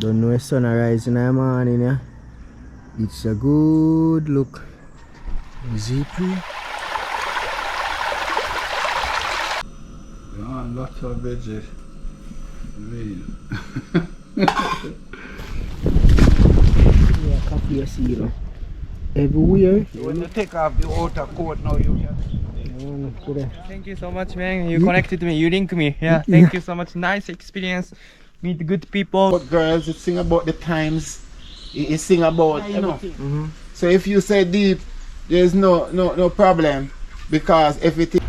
Don't know the sun rising in the morning, yeah. It's a good look. Is it pretty? Yeah, lots of veggies. Yeah, coffee you see, you know. Everywhere. When you take off the outer coat now, you can. Thank you so much, man. You connected me, you linked me. Yeah, thank you so much. Nice experience. Meet good people. But girls, it sing about the times. It sing about everything. So if you say deep, there's no problem because everything.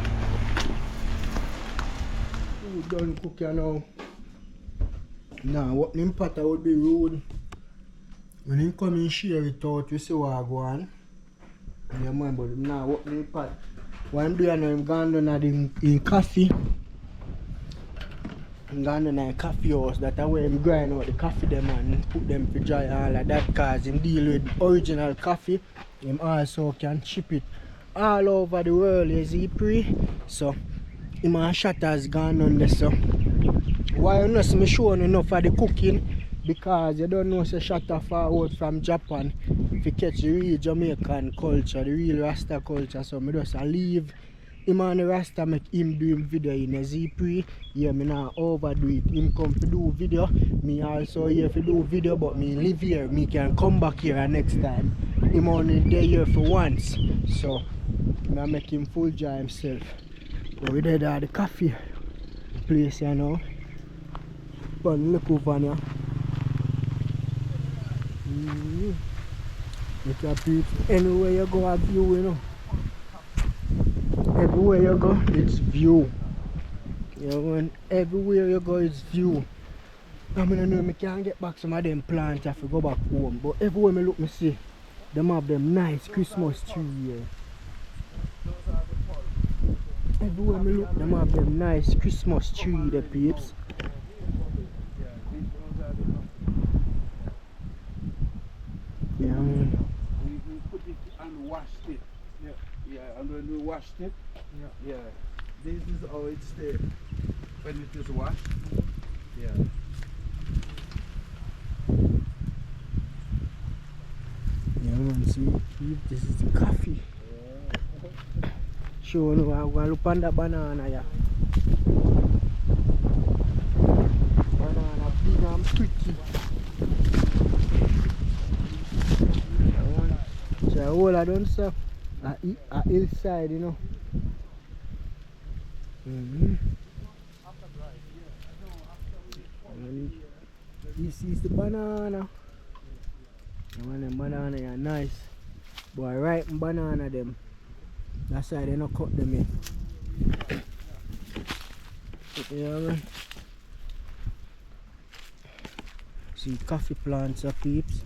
Food done cook you now. Nah, what him pot would be rude. When him come and share it out, we see what I go on. Yeah man, but now what him pot. What I'm doing now, I'm going down in coffee. I'm going down in a coffee house. That's where I'm grind out the coffee them and put them to dry all of that, cause him deal with original coffee. Him also can ship it all over the world, you see pre. So him and Shatters gone on there, so why you not see me showing enough of the cooking? Because you don't know say Shatter forward from Japan to catch the real Jamaican culture, the real Rasta culture. So I just leave him and the Rasta make him do him video in a Z-Pre. Yeah, me not overdo it. Him come to do video. Me also here to do video, but me live here. Me can come back here next time. Him only there here for once. So I make him full joy himself. But we did the coffee place, you know. But look over here. Look at people. Anywhere you go, a view, you know. Everywhere you go, it's view. You know, everywhere you go, it's view. I mean, I know I can't get back some of them plants if I go back home. But everywhere I look, I see them have them nice Christmas tree here. Everywhere I look, them have them nice Christmas tree, the peeps. Yeah, man. We put it and washed it. Yeah, and when we washed it, yeah, this is how it stays when it is washed. Yeah. Yeah, man, see, this is the coffee. Show you, I'm going to look on the banana, yeah. Banana big and pretty. So all I done so a hillside, you know. And this is the banana. And them banana are nice. But ripe banana them. That's why they don't cut them in. Yeah, man. See coffee plants are peeps.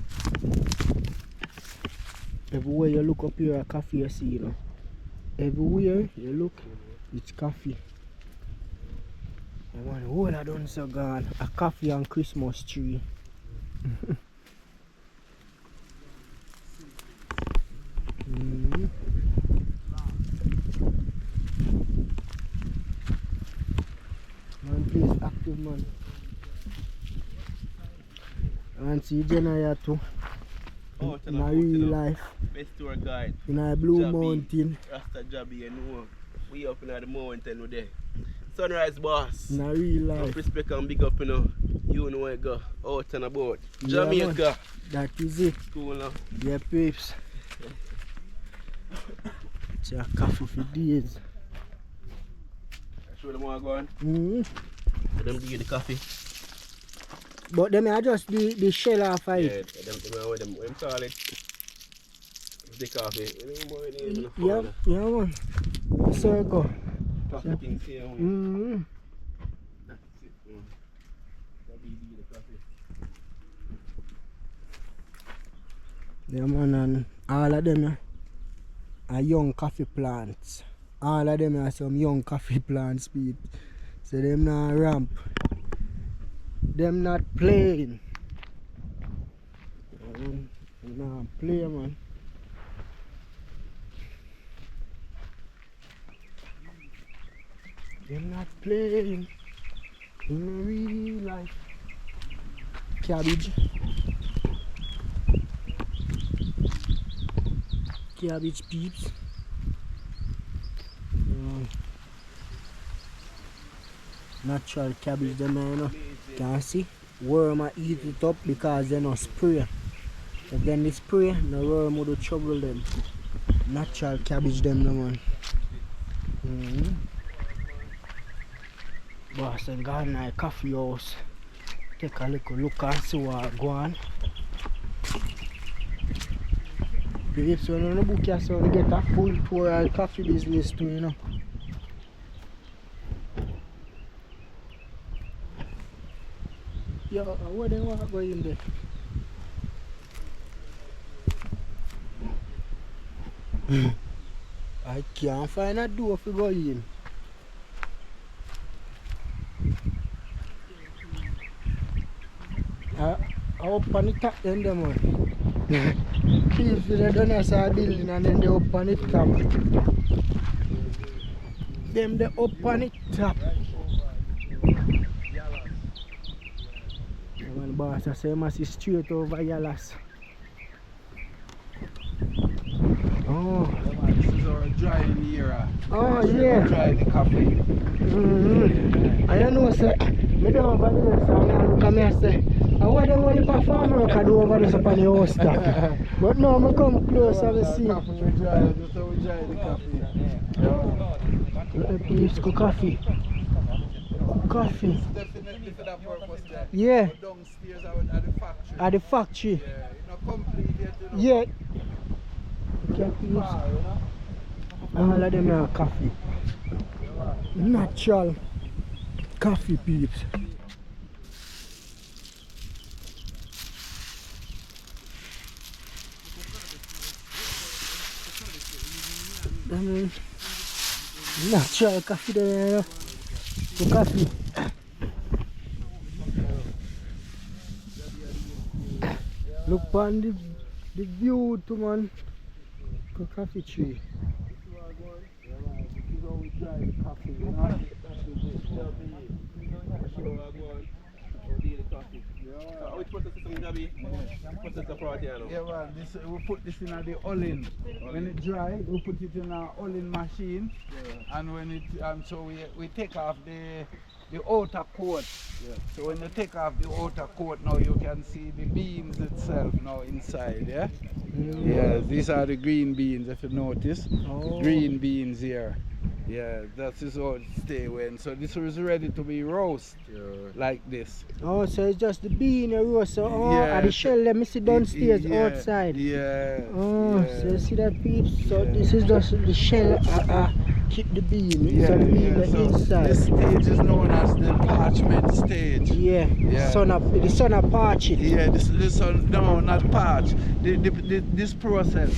Everywhere you look up here, a coffee you see, you know. Everywhere you look, it's coffee. And one whole I done so gone. A coffee and Christmas tree. Man, please active man. And see Jenna here too. In a real life. Best tour guide. In a blue Jabby. mountain. Rasta Jabby, you know. We up in the mountain with there. Sunrise boss. In a real life. Respect and big up, you know. You know where you go. Out and about. Jamaica. Yeah, that is it. Cool now. Yeah, peeps. It's a coffee for days. Show them how I go on. Let them give you the coffee. But them are just the shell off of it. Yeah, them call it. The coffee. Yeah, man. Circle. Coffee things here. That's it. That'll be the coffee. Yeah, man, and all of them are young coffee plants. All of them are some young coffee plants, people. So them not ramp. Them not playing. Nah, play, man. Them not playing in real life. cabbage. Cabbage peeps. Natural cabbage them, you know. Can see? Worm a eat it up because they no spray. If then they spray, no worm would trouble them. Natural cabbage them, no man. Boss, I'm going to a coffee house. Take a little look and see what go on. Babes, when you book yourself, you get a full tour of coffee business too, you know. Yo, where they want to go in there? I can't find a door to go in. Up on the top then them one. If they don't have a building and then they up on the top. Them they up on the top. When boss I say must be straight over Yalas. Oh. This is our drying era. Oh yeah. Dry the coffee. I don't know sir. Me don't over there so I look at me and say I want them only performer I can do over there upon the house top. But now I come close and see. Coffee we dry, that's how we dry the coffee. Let me please go coffee. Coffee. Definitely for that purpose there. Yeah. But downstairs at the factory. At the factory. Yeah, it's not complete yet, you know. Yeah. Okay, please. All of them are coffee. Natural coffee peeps. Natural coffee there. The coffee. Look on the view to man. The coffee tree. Which process is it, Jabi? Process the part here now? Yeah, well, we put this in the oven. When it dry, we put it in our oven machine, and when it so we take off the outer coat. Yeah. So when you take off the outer coat, now you can see the beans itself now inside. Yeah. Yeah, these are the green beans. If you notice, green beans here. Yeah, that is how it stay when. So this is ready to be roast like this. Oh, so it's just the bean and roast. So, and the shell, let me see downstairs outside. Yeah. Oh, so you see that peeps? So this is just the shell keep the bean. So the bean inside. This stage is known as the parchment stage. Yeah. The sun of parch it. Yeah, this sun, no, not parch. This process.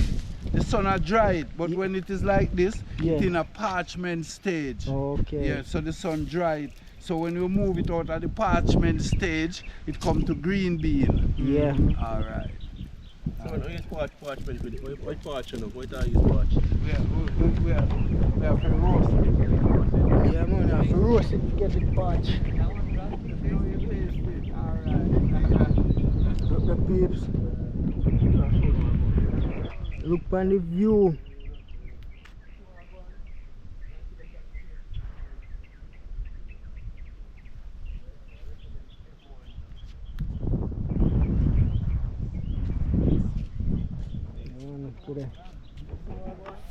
The sun are dried, but when it is like this, it's in a parchment stage. Okay. Yeah, so the sun dried. So when you move it out of the parchment stage, it come to green bean. Yeah. All right. So when you use parchment, what parch you know? What are you use parch? We have to roast it. Yeah, man, I have to roast it to get it parch. Look the peeps. Look on the view.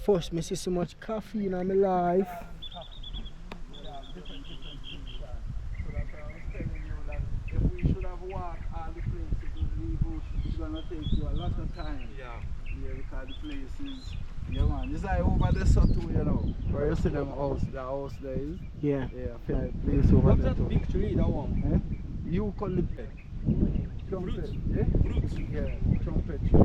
First, I see so much coffee in my life. If we should have walked all the places with the bush, it's gonna take you a lot of time. Yeah, because the places, yeah man, it's like over there so too, you know. Where you see them house, the house there is. Yeah. Yeah, place over there too. What's that big tree, that one? Eh? Eucalyptus. Trumpet. Eh? Fruits? Yeah, trumpet tree.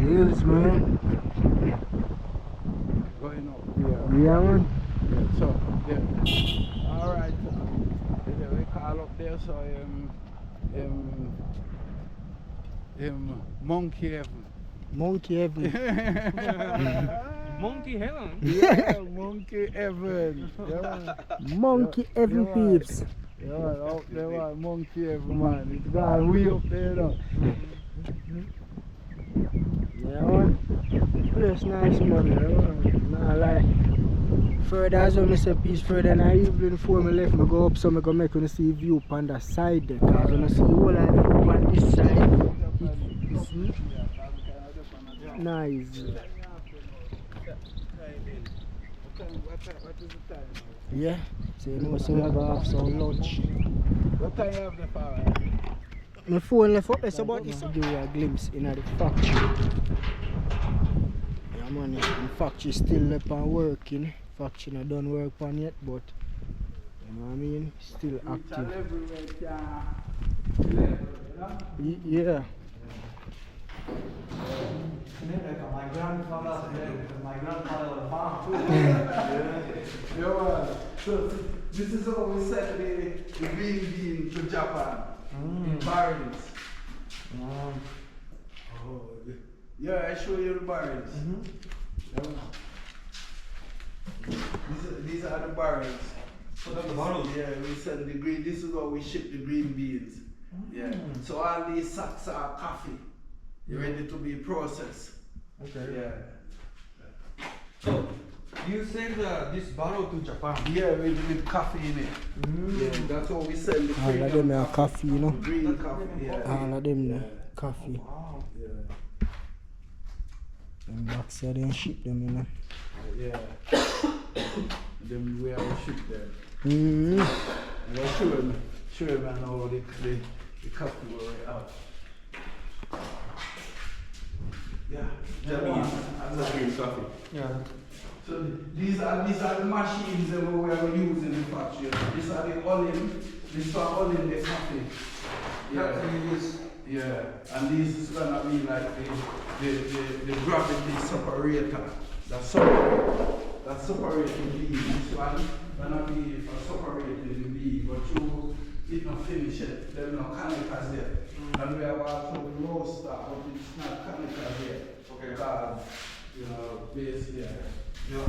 Hills, man. Going up. Yeah, man. Yeah, so, yeah. Alright. Yeah, we call up there, so Monkey Monkey Heaven. heaven. Monkey heaven. Yeah, monkey heaven. Yeah, Monkey heaven peeps. yeah, out there, man, monkey heaven, man. It's gone way up there, now. Yeah, man. Place nice, man. Nah lie. Further as well, I say peace further in the evening before I left, I go up so I go make you see view on the side there. Cause when I see all of the view on this side, it's nice. What is the time? Yeah, so you know, so we go have some lunch. What time you have the power? My phone left up there, so about this to give you a glimpse in the factory. Yeah, man, the factory still up and working. Factory not done work on yet, but you know what I mean, still active. Yeah. My grandfather was a farm too. Yeah, so this is how we send the green bean to Japan in barrels. Oh, yeah, I show you the barrels. These are the barrels. So that's the barrels? Yeah, we send the green. This is how we ship the green beans. Yeah. So all these sacks are coffee. You're ready to be processed. Okay. Yeah. So you send this barrel to Japan? Yeah, with coffee in it. Yeah, that's how we sell the All of them are coffee, you know. green coffee. Yeah. All of them are coffee. Wow. Yeah. Them box here, they ship them, you know. Yeah. Them we have ship them. Mm-hmm. I'll show them and all the coffee where we have. Yeah. Japanese green coffee. Yeah. So these are the machines that we are using in the factory. These are the oiling. This for oiling the coffee. Yeah. Yeah. And this is gonna be like the gravity separator. That separating beam. This one gonna be for separating the beam, but you did not finish it. There are no chemicals there. And we have also the roaster, but it's not chemical here. Okay. Because, you know, base here. Yeah.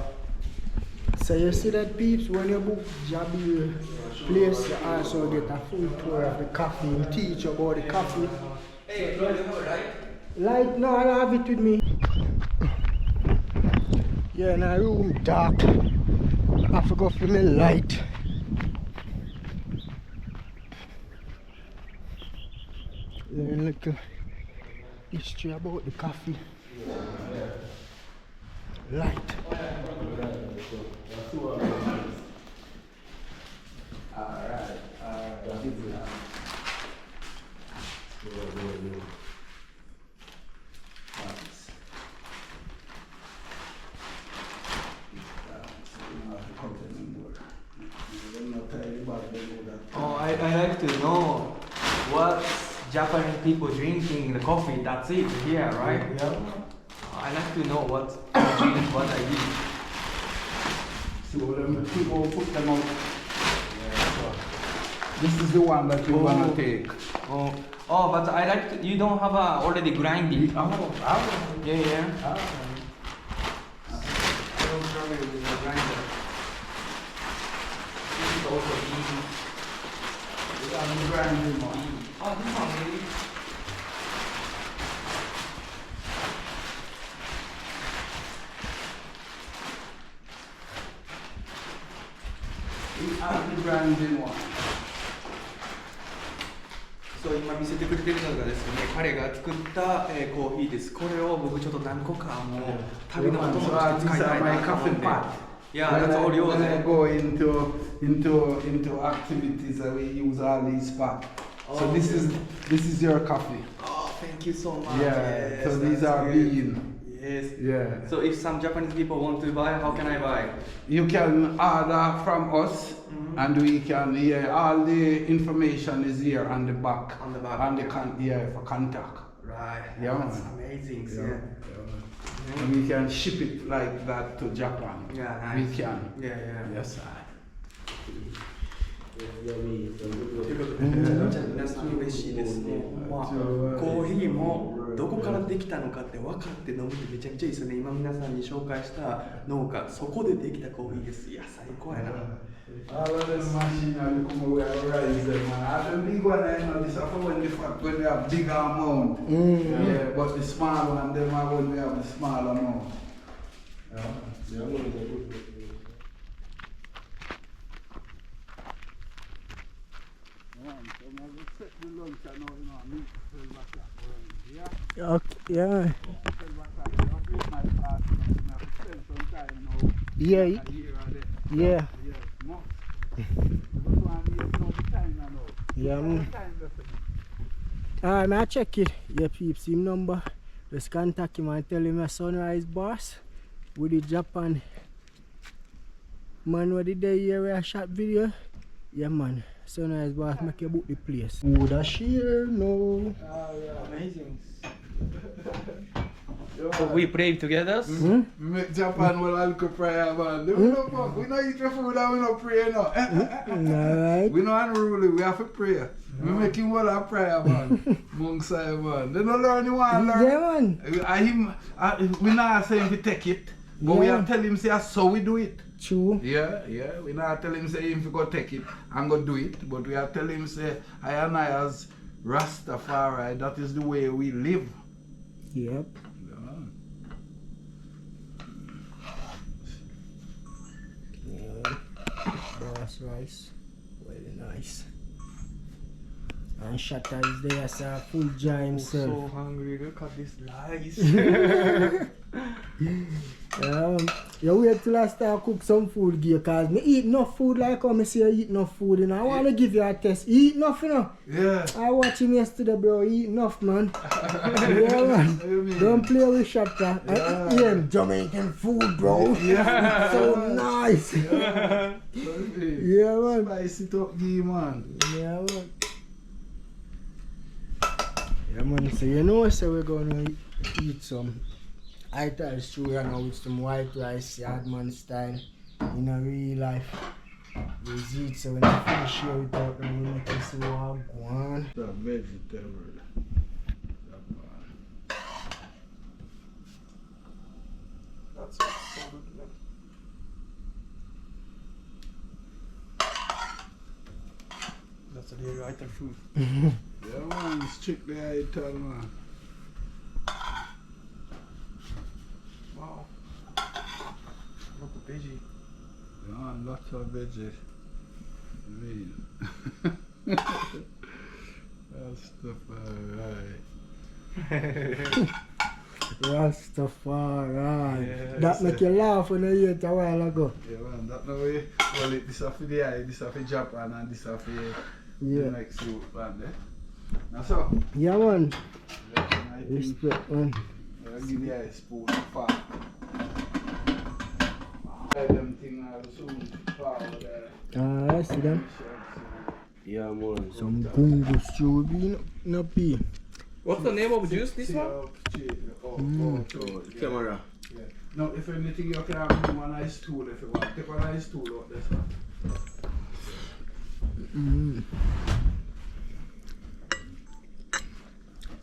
So you see that peeps, when you book Jabil place, you also get a full tour of the coffee and teach about the coffee. Hey, you have right? Light, no, I don't have it with me. Yeah, in a room dark. I forgot for me light. Learn a little history about the coffee. Light. Alright. Oh, I like to know what Japanese people drinking the coffee. That's it here, right? Yeah. I like to know what I drink, what I eat. So them people put them out. This is the one that you wanna take. Oh, but I like to, you don't have already grinding. Oh, Yeah. ah. I don't struggle with the grinder. This is also easy. I'm grinding one. Oh, this one really. I'm grinding one. そう今見せてくれてるのがですね、彼が作った、コーヒーです。これを僕ちょっと何個かもう旅の後も使いたいなと思って。Yeah, that's all yours. When I go into activities, we use all these pots. So this is your coffee. Oh, thank you so much. Yeah. Yes, So these that's are good. beans. Yes. Yeah. So if some Japanese people want to buy, how can I buy? You can order from us, and we can. Yeah, all the information is here on the back. On the back. On the for contact. Right. Yeah, That's man. amazing. Yeah. And we can ship it like that to Japan. Yeah, nice. We can. Yeah. Yes, sir. ということで、皆さん嬉しいですね。まあ、コーヒーもどこからできたのかって分かって飲むってめちゃめちゃいいですよね。今皆さんに紹介した農家、そこでできたコーヒーです。いや、最高やな。All of them machinery come away and rise them, man. And the big one, I know, this is when they have bigger amount. Yeah, but the small one, them are when we have the small amount. Yeah, Yeah, man, it's a good one. So now we set the lunch and now, you know, I meet 12 o'clock already. Yeah? Okay, yeah. 12 o'clock, I play my class, I have to spend some time now. Yeah, Like a year or there. yeah. Yes, no. Because one year, you know, the time now. Yeah, man. Time left. Alright, man, I check it. Yeah, peeps, him number. Just contact him and tell him a Sunrise boss with the Japan man what did they here where I shot video. Yeah, man. Sunrise boss make you book the place. Would I share? No. Amazing. Yo, So we play together? we make Japan well a little prayer, man. We don't eat the food and we don't pray, no. Alright. We not unruly, we have to pray. We making well a prayer, man. Alongside, man. They don't learn, you want to learn. Yeah, man. We not say him to take it, but we have to tell him say so we do it. True. Yeah. We not tell him say him to go take it and go do it, but we have to tell him say I and I as Rastafari, that is the way we live. Yep. Yeah. Boss rice. Very nice. And Shatta is there, sir. Full jar himself. So hungry, look at this rice. You wait till I start cook some food gear, cause me eat enough food like how me say I eat enough food, you know. I wanna give you a test. You eat enough, you know. Yeah. I watch him yesterday, bro. He eat enough, man. Yeah, man. Don't play with Shatta. Yeah. Jamaican food, bro. Yeah. So nice. Yeah, man. Spice it up, give man. Yeah, man. Yeah, man. So you know, so we're gonna eat some Ital stew you know, with some white rice, yardman style, in a real life. We eat, so when I finish here without them, we make it see what go on. The vegetable. That's so good. That's a real item food. Yeah, man, it's strictly Ital, man. Wow. Look at veggie. Yeah, lots of veggies. I mean, that stuff, alright. Rastafari. Yeah, That make you laugh when you ate a while ago. Yeah, man, that no way. Well, this is for the eye, this is for Japan, and this is for the next youth, man. Now, so, Yeah, man. I think Respect, man. I'll give the eye a spoon of fat. Them thing are soon flour there. I see them. Yeah, man. Some gungo stew will be no pea. What's the name of juice? This one? Camera. Yeah. No, if anything, you can have one nice tool if you want. Take one nice tool out this one. Mm.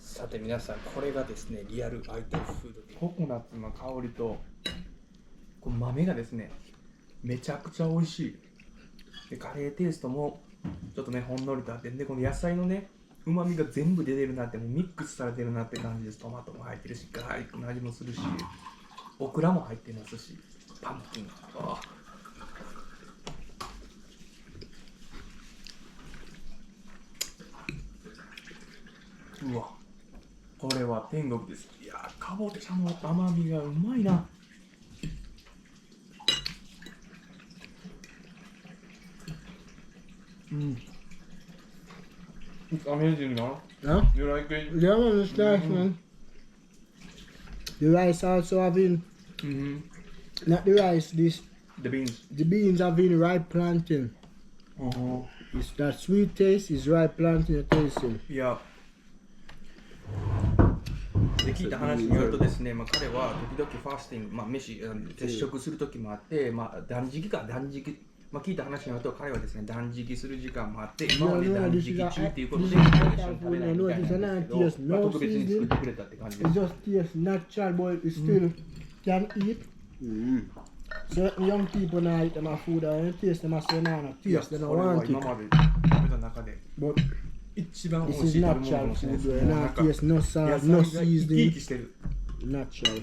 さて皆さん、これがですね、リアルアイテムフードでココナッツの香りとこの豆がですね、めちゃくちゃ美味しい。でカレーテイストもちょっとね、ほんのりとあって、でこの野菜のね、旨味が全部出てるなって、もうミックスされてるなって感じです。トマトも入ってるし、ガーリックの味もするし、オクラも入ってますし、パンプキン。うわ、これは天国です。いやー、かぼちゃの甘みがうまいな。It's amazing, no? Huh? You like it? Yeah, man, it's nice, man. The rice also having, not the rice, The beans. the beans having ripe plantain. It's that sweet taste is ripe plantain tasting. いや。で聞いた話によるとですね、彼は時々ファースティング、飯接触する時もあって、断食か断食、まあ、聞いた話によると彼はですね断食する時間もあっていや今までいや断食中っていうことでいや一緒に食べないみたいなんですけど、まあ、特別に作ってくれたって感じで It す。 just tastes natural, but it still can eat. Certain young people now eat them a food and it taste them as they not いや taste, they こ don't れは want 今 it. まで食べた中で But 一番美 this 味 is しい食べ物か natural もしれない food, です。 where もうな not んか taste no 野 salt, 菜 no が生き生 seasoning. きしてる。 Natural.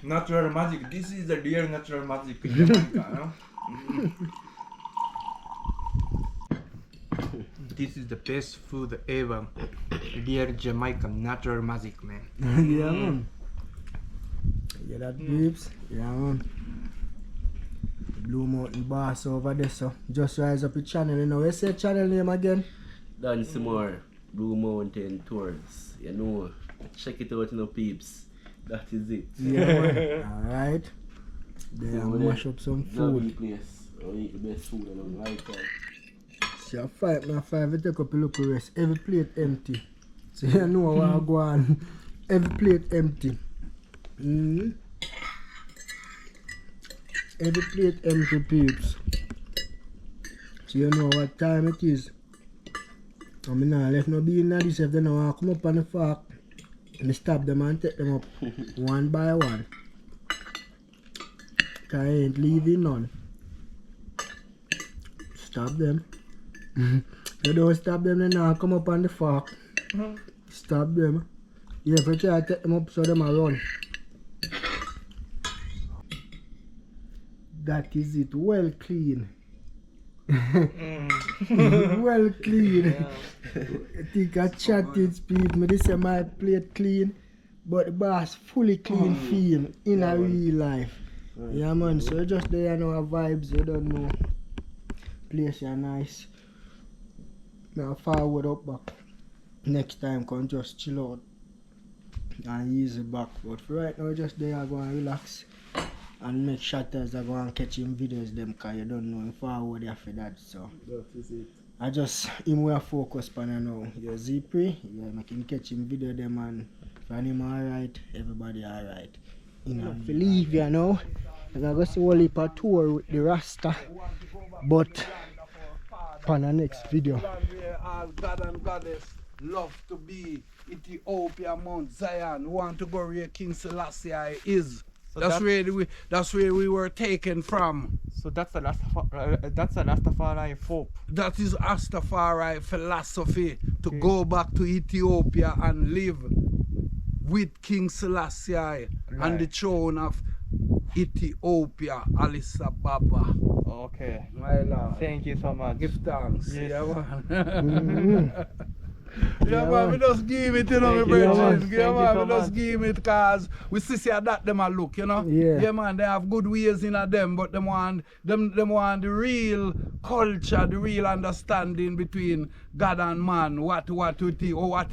ナチュラルマジック。This is the real natural magic in Jamaica. No? This is the best food ever. Real Jamaican natural magic, man. Yeah, man. Yeah, that peeps. Yeah, man. Blue Mountain Boss over there, so just rise up your channel, you know. What's your channel name again? Dance more. Blue Mountain Tours. You know. Check it out, you know, peeps. That is it. Yeah, man. Alright. There, Over mash there. up some Lovely food. place. I eat the best food I don't like that. See, I five, you take up a look rest. Every plate empty. So you know what I go on. Every plate empty. Every plate empty, peeps. So you know what time it is. I mean, nah, left no being in this if they don't want to come up on the fork. And stop them and take them up one by one. Cause I ain't leaving none. Stop them. You don't stop them, they now come up on the fork. Stop them. You have to try to take them up so them a run. That is it. Well clean. Well clean. I think I chatted people. Me this say my plate clean, but the boss fully clean feel in a real life. Yeah man, so you just there, you know, vibes, you don't know. Place are nice. Now forward up back. Next time can just chill out and easy back. But for right now just there go and relax and make shatters are going and catch him videos them cause you don't know him forward after that. So That is it. I just him we are focused on now. Yeah, Zipri, yeah, make him catch him video them and when him alright, everybody alright. You know, if you leave you know, I'm gonna see a heap of tour with the Rasta. But on the next video. Land where all God and Goddess love to be. Ethiopia, Mount Zion. Want to go where King Selassie is. So that's where we were taken from. So that's the Rastafari folk. That is Rastafari philosophy to go back to Ethiopia and live with King Selassie on the throne of Ethiopia, Addis Ababa. Okay. My lord. Thank you so much. Give thanks. Yes. Yeah, man. Yeah, man, we just give it, you know, Thank my you, brethren. man. Yeah, Thank you man, so we just much. give it because we see that them a look, you know. Yeah. Yeah, man, they have good ways in them, but them want the real culture, the real understanding between God and man. What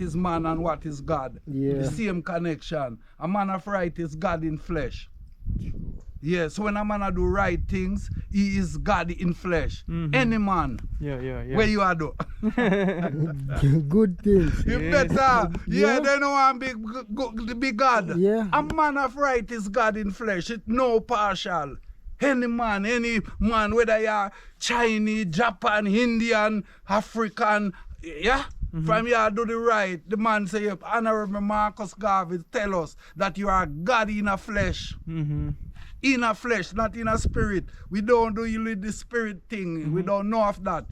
is man and what is God. Yeah. The same connection. A man of right is God in flesh. Yes, when a man a do right things, he is God in flesh. Any man, Yeah. where you are do. Good things. You Yes. better. Yeah, Yeah. they know I'm big God. Yeah. A man of right is God in flesh. It no partial. Any man, whether you're Chinese, Japan, Indian, African, yeah? From here do the right. The man say, Honorable Marcus Garvey tell us that you are God in a flesh. In a flesh, not in a spirit. We don't do you with the spirit thing. We don't know of that.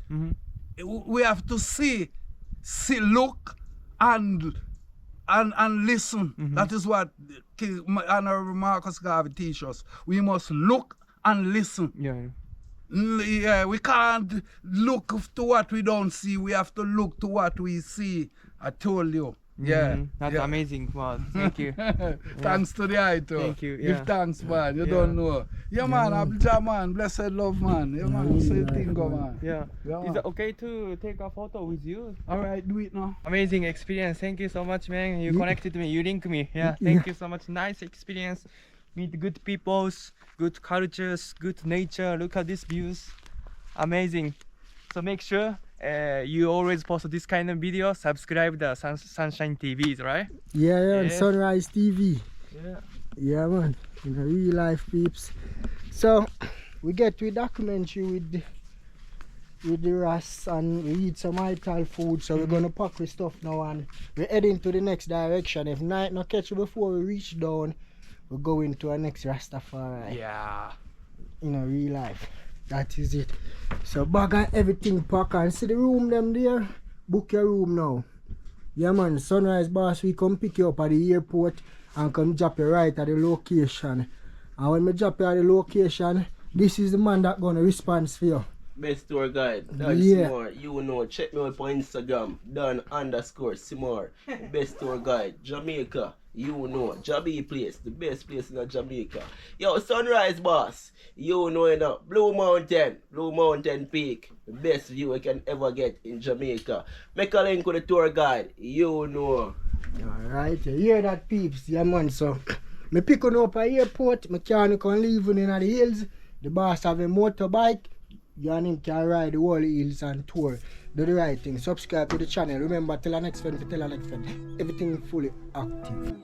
We have to see, look, and listen. That is what Honorable Marcus Garvey teaches us. We must look and listen. Yeah, we can't look to what we don't see. We have to look to what we see. I told you. Yeah. That's yeah. amazing. Wow. Thank you. Thanks to the eye too. Thank you, Give yeah. thanks, man. You Yeah. don't know. Yeah, man. Abdullah, man. Blessed love, man. Yeah, man. Really Same nice, thing, go, man. man. Yeah. Yeah, Is man. it okay to take a photo with you? All right, do it now. Amazing experience. Thank you so much, man. You Yeah. connected me. You linked me. Yeah. Yeah. Thank you so much. Nice experience. Meet good peoples, good cultures, good nature. Look at these views. Amazing. So make sure you always post this kind of video. Subscribe the Sunshine TVs, right? Yeah, Yes. Sunrise TV. Yeah. Yeah, man. In the real life, peeps. So, we get to documentary with the Ras and we eat some ital food, so we're gonna pack with stuff now and we're heading to the next direction. If night not catch you before we reach down, we're going to our next Rastafari. Yeah. In a real life. That is it. So bag and everything pack and see the room them there. Book your room now. Yeah man, Sunrise Boss, we come pick you up at the airport and come drop you right at the location. And when we drop you at the location, this is the man that gonna respond for you. Best tour guide, Dan Simor, you know, check me out on Instagram, Dan_Simor, best tour guide, Jamaica, you know, Jamaica place, the best place in Jamaica. Yo, Sunrise Boss, you know, Blue Mountain Peak, the best view you can ever get in Jamaica. Make a link with the tour guide, you know. Alright, you hear that peeps, yeah man, so me pick on up at the airport, mechanic can leave in the hills, the boss have a motorbike. You and him can ride the whole hills and tour. Do the right thing. Subscribe to the channel. Remember, tell our next friend to tell our next friend. Everything fully active.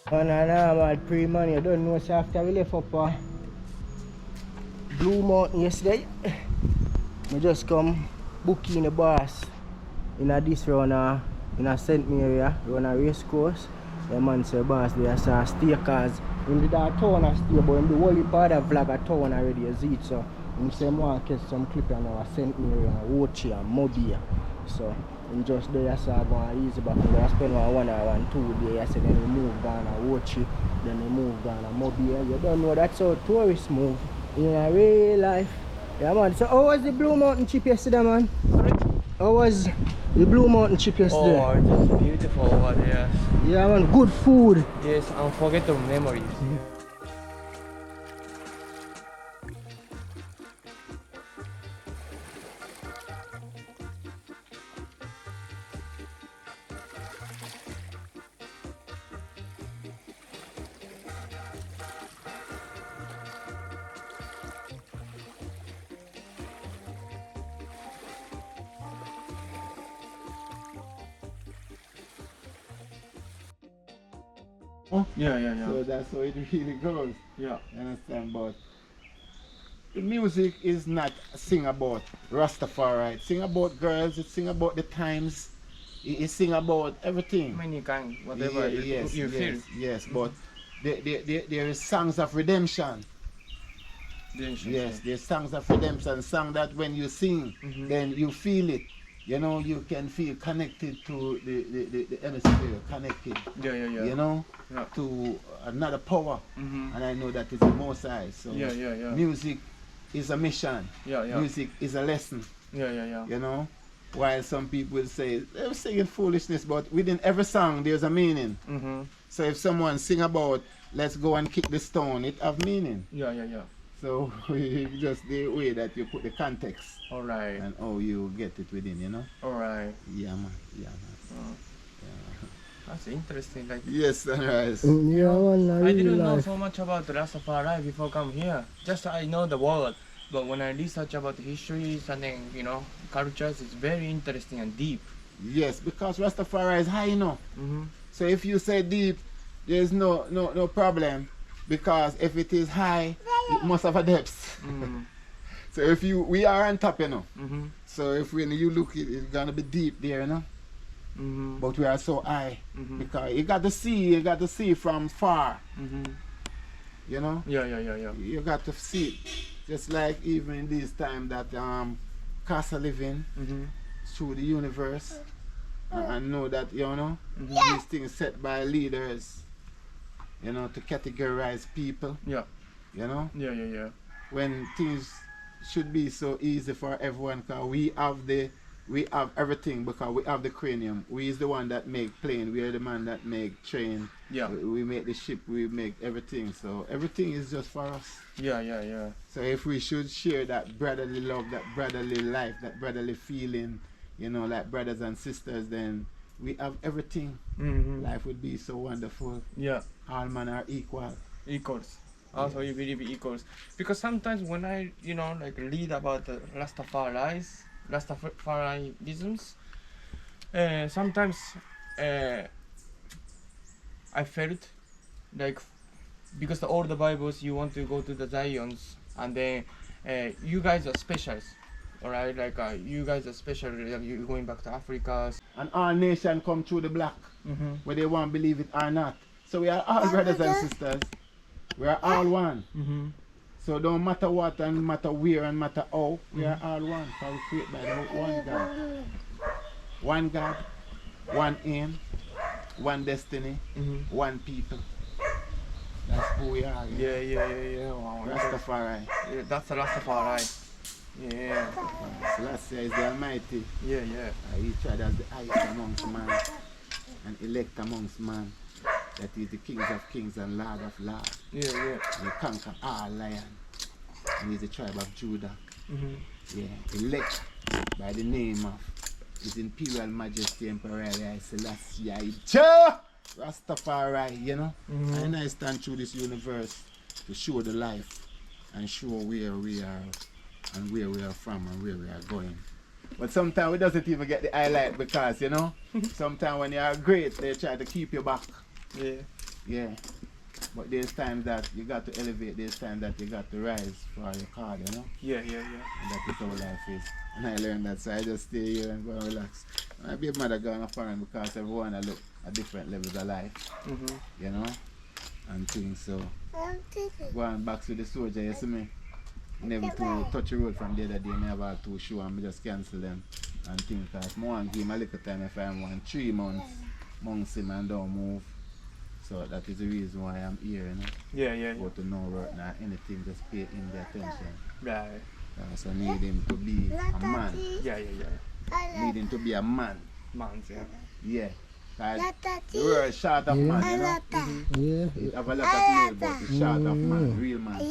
Man, pre-man, you don't know, so after we left up Blue Mountain yesterday, we just come booking the bus in this round in a St. Mary, run a race course. The man say boss there saw stay cause in the town a stay, but in the whole part of vlog a town already is it, so he say more catch some clip on our St. Mary and Wochi and Mobile. So in just there I saw going easy back and I spend 1 hour and 2 days. I said then we move down to Wochi, then we move down to Mobile. You don't know that's how tourists move in a real life. Yeah man, so how was the Blue Mountain trip yesterday man? How was the Blue Mountain trip yesterday? Oh, it was beautiful over there. Yeah man, good food. Yes, unforgettable memories. Yeah. So that's how it really goes. Yeah. You understand? But the music is not sing about Rastafari. It sing about girls. It sing about the times. It sing about everything. Many kinds, whatever you feel. Yes, but there is songs of redemption. Yes, there's songs of redemption. Song that when you sing, then you feel it. You know, you can feel connected to the hemisphere, connected. Yeah. You know, to another power, and I know that is the Most High. So music is a mission. Music is a lesson. Yeah. You know, while some people say they're singing foolishness, but within every song there's a meaning. So if someone sing about let's go and kick the stone, it have meaning. Yeah. So just the way that you put the context. All right. And how you get it within, you know. All right. Yeah, man. That's interesting. Like. Yes, Sunrise. Yeah, man, I didn't know so much about the Rastafari before come here. Just I know the word, but when I research about the history, something cultures, it's very interesting and deep. Yes, because Rastafari is high, you know. So if you say deep, there's no problem, because if it is high, it must have a depth. So if we are on top, you know. So if when you look, it's gonna be deep there, you know. But we are so high because you got to see from far. You know. Yeah. You got to see it, just like even in this time that Casa living through the universe, and know that these things set by leaders, to categorize people. Yeah. You know. Yeah. When things should be so easy for everyone because we have everything because we have the cranium. We is the one that make plane. We are the man that make train. Yeah. We make the ship. We make everything. So everything is just for us. Yeah. So if we should share that brotherly love, that brotherly life, that brotherly feeling, you know, like brothers and sisters, then we have everything. Life would be so wonderful. Yeah. All men are equal. Equals. Also, you believe equals. Because sometimes when I, like read about the Rastafariisms, sometimes I felt like, because all the Bibles you want to go to the Zions, and then you guys are specials, alright? Like you guys are special. Like, you're going back to Africa. And all nation come through the black, whether they want to believe it or not. So we are all brothers and sisters. We are all one. So don't matter what and matter where and matter how, we are all one. So we create by the one God. One God, one aim, one destiny, one people. That's who we are. Yeah. Wow. Rastafari. Yeah, that's a Rastafari. Yeah. Selassie is the Almighty. Yeah. Each other as the highest amongst man and elect amongst man. That is the King of Kings and Lord of Lords. Yeah. And he conquer all lion. And he's the tribe of Judah. Yeah, elect by the name of His Imperial Majesty Emperor Haile Selassie Rastafari, you know. And I stand through this universe to show the life and show where we are and where we are from and where we are going. But sometimes we doesn't even get the highlight because, you know, sometimes when you are great, they try to keep you back. Yeah. But there's times that you got to elevate, there's times that you got to rise for your card, you know? Yeah. And that is how life is. And I learned that, so I just stay here and go and relax. My baby mother gone off foreign because everyone I look at different levels of life, you know? And things, so. Going back to the soldier, you see me? Never to touch the road from the other day, I have had 2 shows and I just cancel them and things like that. I want to give him a little time if I'm 3 months amongst him and don't move. So that is the reason why I'm here, you know. Yeah. Go to no work, not anything, just pay him the attention. Right. So I need him to be a man. Yeah. Need him to be a man. Months, yeah. Yeah. Cause the world is short of man, you know. Yeah. It have a lot of male, but it's short of man, real man.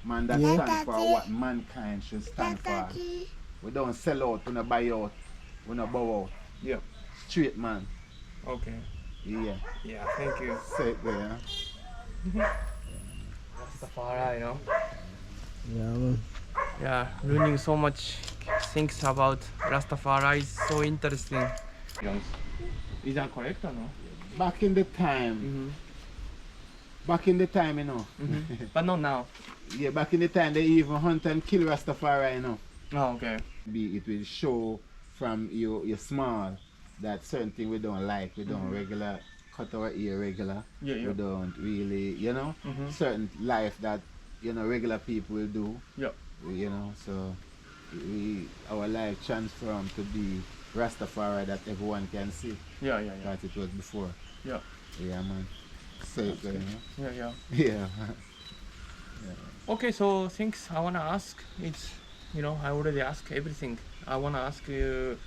Man that stand for what mankind should stand for. We don't sell out, we don't buy out, we don't bow out. Yeah. Straight man. Okay. Yeah. Yeah, thank you. Say it there. Rastafari, you know. Yeah, man. Yeah, learning so much things about Rastafari is so interesting. Is that correct or no? Back in the time, you know. But not now. Yeah, back in the time they even hunt and kill Rastafari, you know. Oh, okay. It will show from you small that certain thing we don't like. We don't regular cut our ear regular. Yeah. We don't really, you know, certain life that, you know, regular people will do. Yeah. You know, so our life transformed to be Rastafari that everyone can see. Yeah. That it was before. Yeah. Yeah, man. Say it, you know. Yeah. Yeah. Okay, so things I wanna ask, it's, I already asked everything. I wanna ask you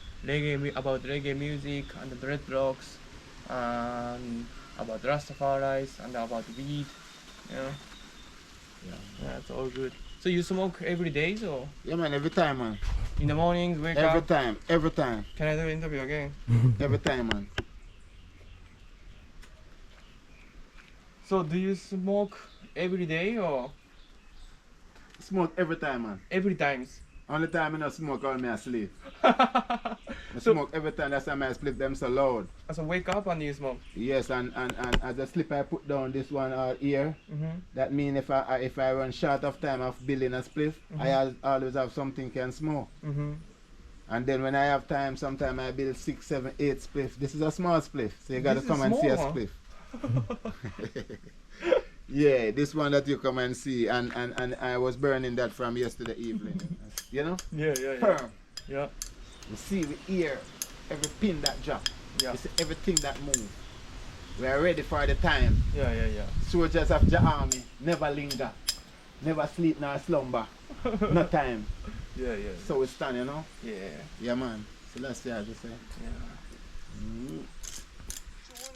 about reggae music and the dreadlocks, and about Rastafaris and about weed, Yeah, it's all good. So you smoke every day, or? Yeah, man, every time, man. In the mornings, wake Every up? every time. Can I do an interview again? Every time, man. So do you smoke every day, or? Smoke every time, man. Every times? Only time I don't smoke when I sleep. So- I smoke every time, that's why I sleep them so loud. So wake up and you smoke? Yes, and as I sleep I put down this one out here. That means if I run short of time of building a spliff, I always have something can smoke. And then when I have time, sometimes I build 6, 7, 8 spliff. This is a small spliff, so you gotta This come is and see a small, spliff. Yeah, this one that you come and see, and I was burning that from yesterday evening. You know? Yeah. Firm. Yeah. You see, we hear every pin that drop. Yeah. You see everything that move. We are ready for the time. Yeah. Soldiers of the army never linger, never sleep nor slumber. No time. Yeah, yeah. So we stand, you know? Yeah. Yeah, man. So that's the as I say. Yeah. Tune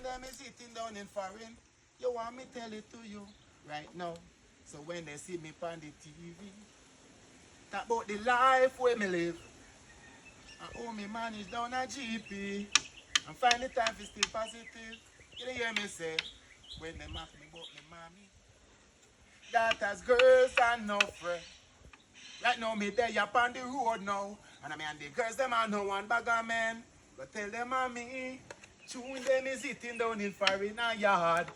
them is sitting down in foreign. You want me tell it to you right now. So when they see me on the TV, talk about the life where me live. And how me manage down a GP. And find the time for stay positive. You hear me say, when they mock me about me mommy. Daughters, girls, and no friend. Right now me there up on the road now. And I mean the girls them are no one bag of men. But tell them on me. Tune them is sitting down in foreign yard.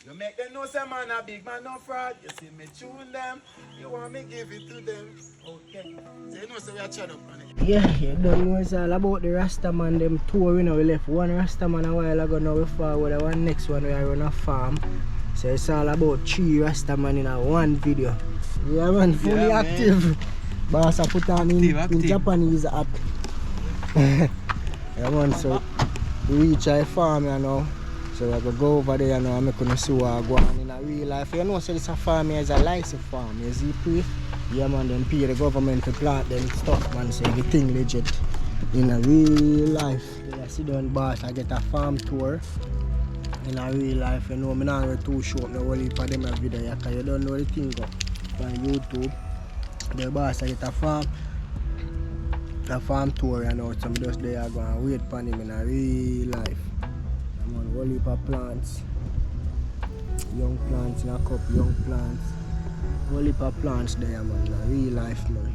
You make them know some man a big man no fraud. You see me tune them. You want me give it to them. Okay. So you know so we are chat up on it. Yeah, you don't know it's all about the Rastaman them tour, you know. We left one Rastaman a while ago, now we forward the one next one we are on a farm. So it's all about 3 Rastaman in a one video. Yeah man, fully Yeah, active. Boss I put on in Active. Japanese app. Yeah man, so we reach a farm you know. So we go over there now and make us see what go on in a real life. You know so this a farm here is a license farm, you see pre? Yeah man, them pay the government to plant them stuff man, so everything legit in a real life. Yeah, sit down boss, I get a farm tour in a real life. You know, I'm not too short no only for them a video because you don't know the thing go on YouTube. The boss I get a farm tour you know, so I'm just there go and wait for him in a real life. I'm on whole heap of plants. Young plants in a cup, young plants. Whole heap of plants there man, in a real life man.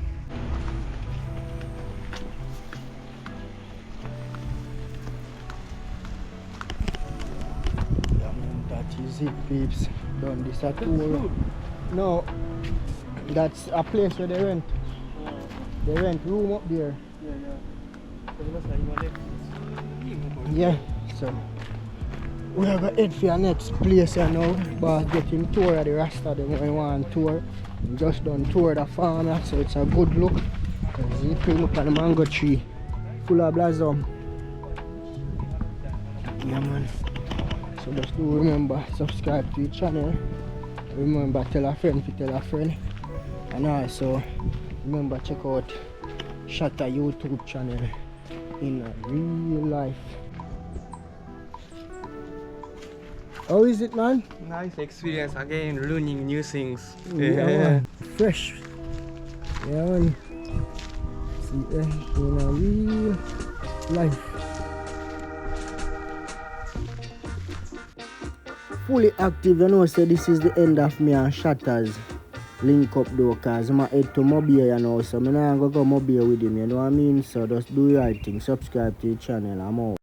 Yeah man, that is it peeps. Done this a tour. No, that's a place where they rent. They rent room up there. Yeah, so we are going to head for our next place here now. But get him tour of the Rasta, them when want tour. We just done tour the farm, so it's a good look. You can look at the mango tree, full of blossom. Yeah man. So just do remember, subscribe to the channel. Remember, tell a friend to tell a friend. And also, remember check out Shota YouTube channel in real life. How is it man? Nice experience again, learning new things. Yeah, man. Fresh. Yeah man. See, in a real life. Fully active, you know, so this is the end of me and Shota's link up though, cause I'm head to Mobile you know, so I'm not gonna go Mobile with him, you know what I mean? So just do the right thing, subscribe to the channel, I'm out.